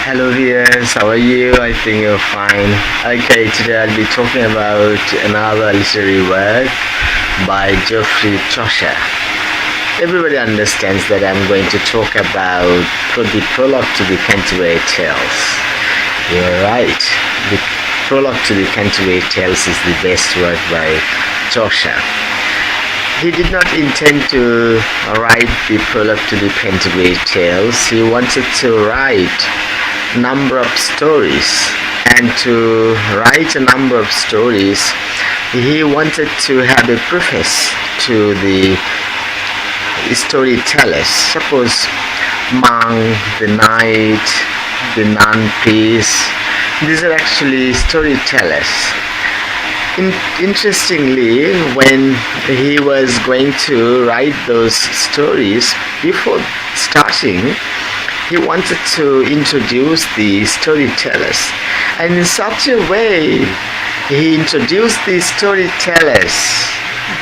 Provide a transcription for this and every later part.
Hello viewers, how are you? I think you're fine. Okay, today I'll be talking about another literary work by Chaucer. Everybody understands that I'm going to talk about the prologue to the Canterbury Tales. You're right. The prologue to the Canterbury Tales is the best work by Chaucer. He did not intend to write the prologue to the Canterbury Tales. He wanted to write number of stories, and to write a number of stories he wanted to have a preface to the storytellers. Suppose monk, the knight, the nun priest, these are actually storytellers. Interestingly, when he was going to write those stories, before starting he wanted to introduce the storytellers, and in such a way he introduced the storytellers.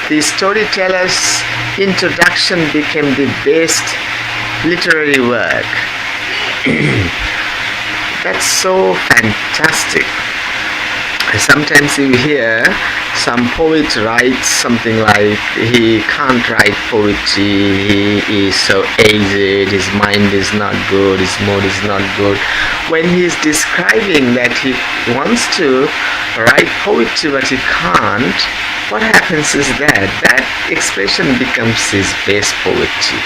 The storytellers' introduction became the best literary work. That's so fantastic. Sometimes you hear some poet writes something like, he can't write poetry, he is so aged, his mind is not good, his mood is not good. When he is describing that he wants to write poetry but he can't, what happens is that expression becomes his best poetry.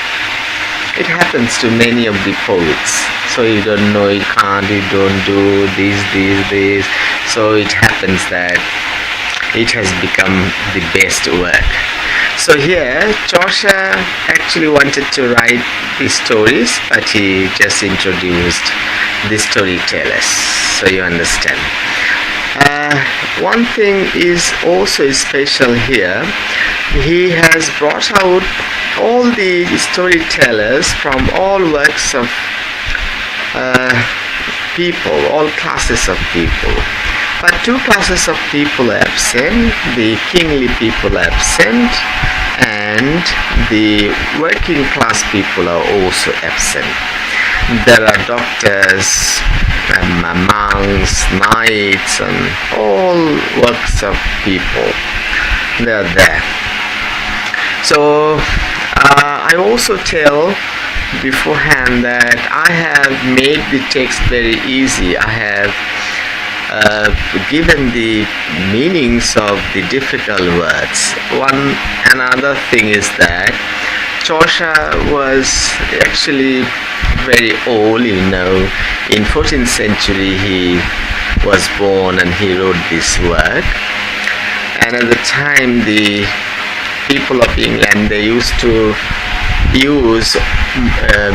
It happens to many of the poets. So you don't know, you can't, you don't do this. So it happens that it has become the best work. So here Chaucer actually wanted to write the stories, but he just introduced the storytellers. So you understand. One thing is also special here. He has brought out all the storytellers from all works of people, all classes of people. But two classes of people are absent: the kingly people are absent, and the working class people are also absent. There are doctors, monks, knights, and all works of people. They are there. So I also tell beforehand that I have made the text very easy. I have given the meanings of the difficult words. Another thing is that Chaucer was actually very old, in 14th century he was born and he wrote this work. And at the time the people of England, they used to use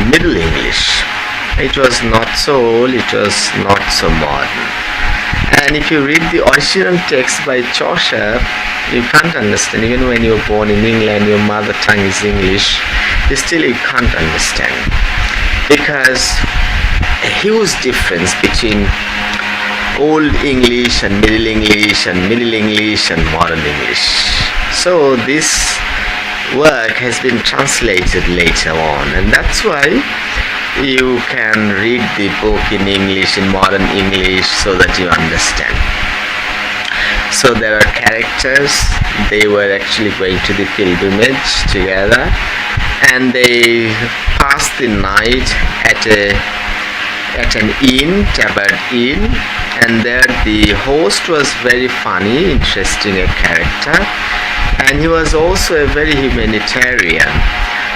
Middle English. It was not so old, it was not so modern. And if you read the original text by Chaucer, you can't understand. Even when you're born in England, your mother tongue is English, still you can't understand, because a huge difference between Old English and Middle English and Middle English and Modern English. So this work has been translated later on, and that's why you can read the book in English, in modern English, so that you understand. So there are characters. They were actually going to the pilgrimage together, and they passed the night at an inn, Tabard Inn, and there the host was very funny, interesting a character, and he was also a very humanitarian.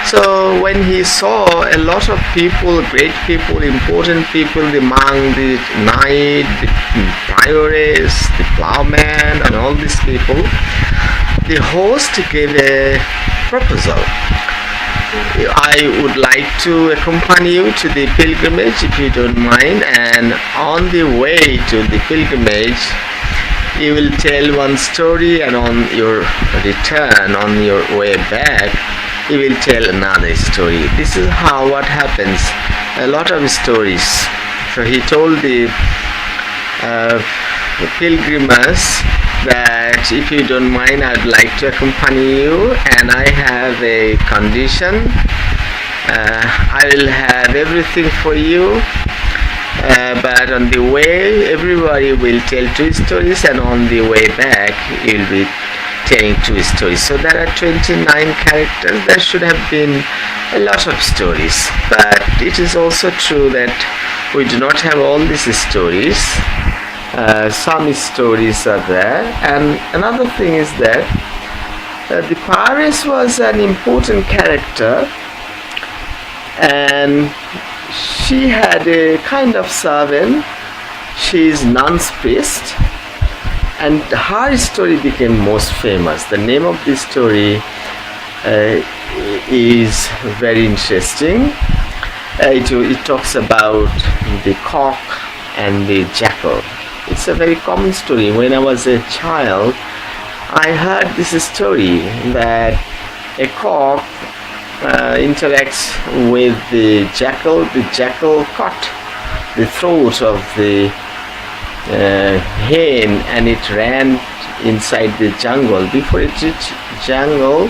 So when he saw a lot of people, great people, important people, the monk, the knight, the prioress, the plowman, and all these people, the host gave a proposal. I would like to accompany you to the pilgrimage, if you don't mind, and on the way to the pilgrimage you will tell one story, and on your return, on your way back, you will tell another story. This is what happens, a lot of stories. So he told the pilgrims that if you don't mind, I'd like to accompany you, and I have a condition. I will have everything for you, but on the way everybody will tell two stories, and on the way back you'll be telling two stories. So there are 29 characters. There should have been a lot of stories, but it is also true that we do not have all these stories. Some stories are there, and another thing is that the Paris was an important character, and she had a kind of servant. She is nun's priest, and her story became most famous. The name of this story is very interesting. It talks about the cock and the jackal. It's a very common story. When I was a child, I heard this story that a cock interacts with the jackal. The jackal cut the throat of the hen, and it ran inside the jungle. Before it reached jungle,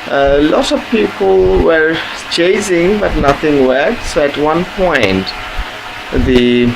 a lot of people were chasing, but nothing worked. So at one point, the